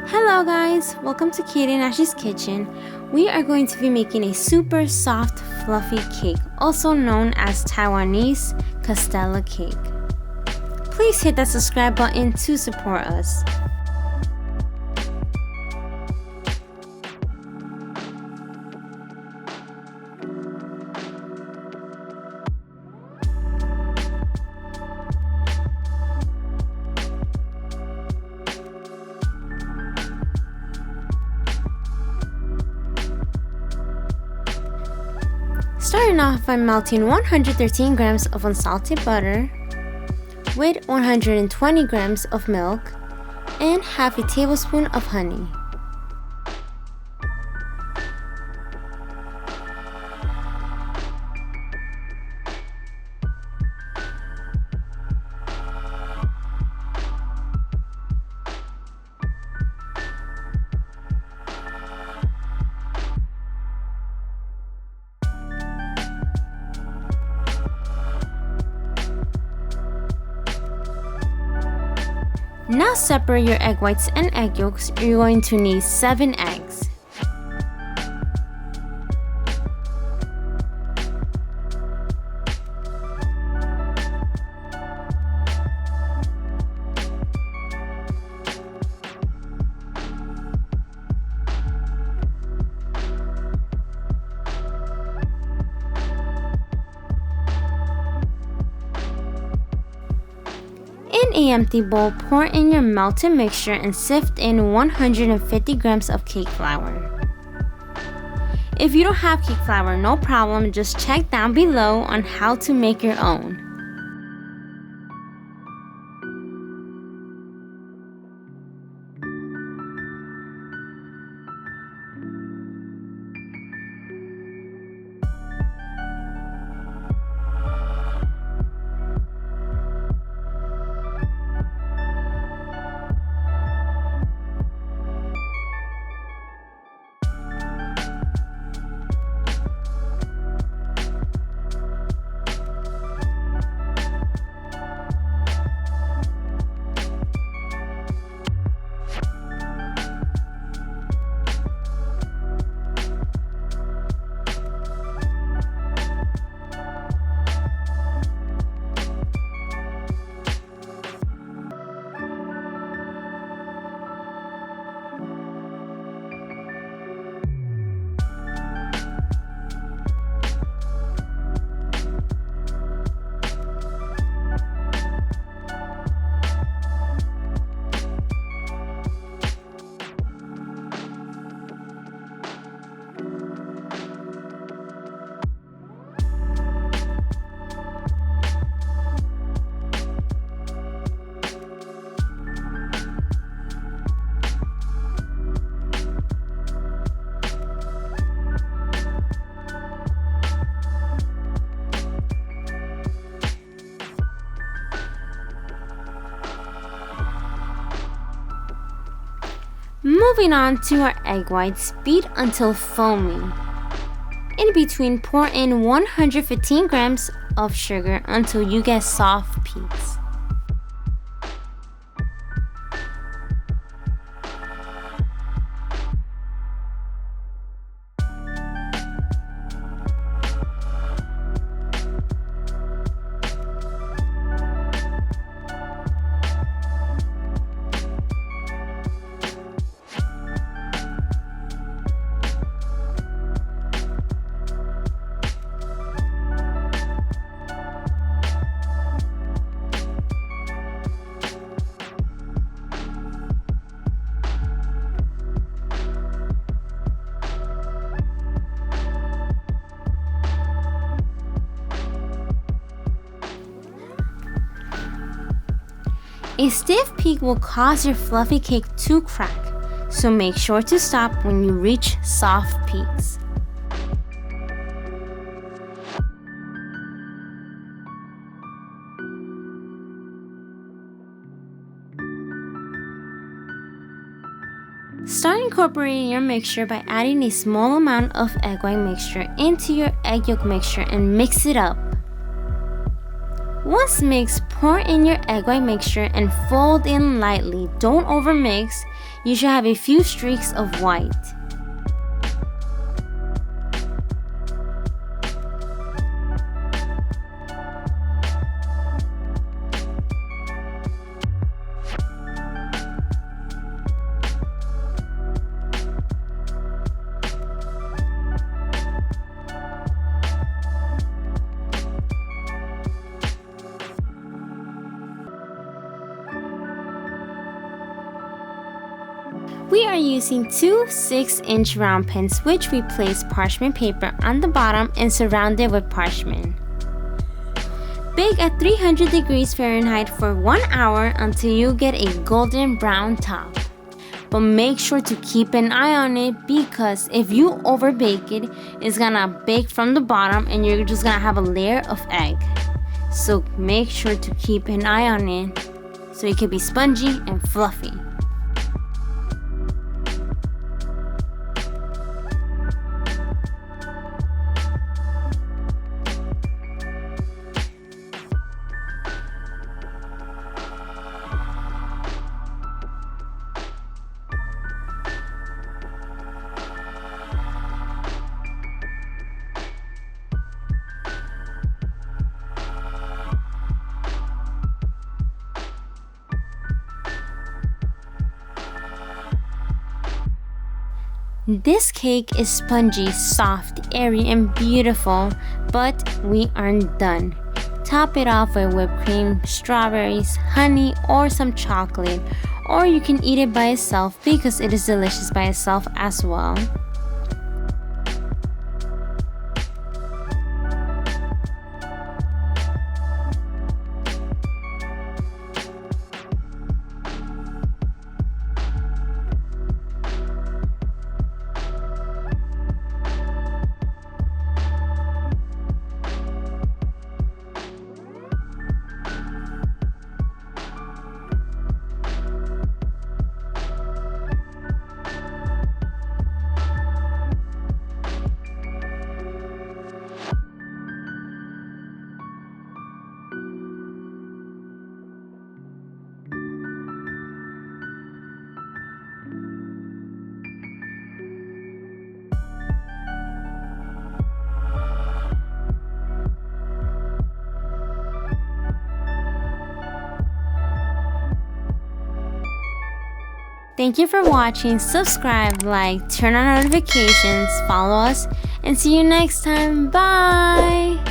Hello guys, welcome to Katie and Ash's Kitchen. We are going to be making a super soft, fluffy cake, also known as Taiwanese Castella Cake. Please hit that subscribe button to support us. Starting off by melting 113 grams of unsalted butter with 120 grams of milk and half a tablespoon of honey. Now separate your egg whites and egg yolks. You're going to need 7 eggs. In an empty bowl, pour in your melted mixture and sift in 150 grams of cake flour. If you don't have cake flour, no problem, just check down below on how to make your own. Moving on to our egg whites, beat until foamy. In between, pour in 115 grams of sugar until you get soft peaks. A stiff peak will cause your fluffy cake to crack, so make sure to stop when you reach soft peaks. Start incorporating your mixture by adding a small amount of egg white mixture into your egg yolk mixture and mix it up. Once mixed, pour in your egg white mixture and fold in lightly. Don't overmix. you should have a few streaks of white. We are using two 6-inch round pins, which we place parchment paper on the bottom and surround it with parchment. Bake at 300 degrees Fahrenheit for 1 hour until you get a golden brown top. But make sure to keep an eye on it, because if you overbake it, it's gonna bake from the bottom and you're just gonna have a layer of egg. So make sure to keep an eye on it so it can be spongy and fluffy. This cake is spongy, soft, airy, and beautiful, but we aren't done. Top it off with whipped cream, strawberries, honey, or some chocolate, or you can eat it by itself because it is delicious by itself as well. Thank you for watching. Subscribe, like, turn on notifications, follow us, and see you next time. Bye!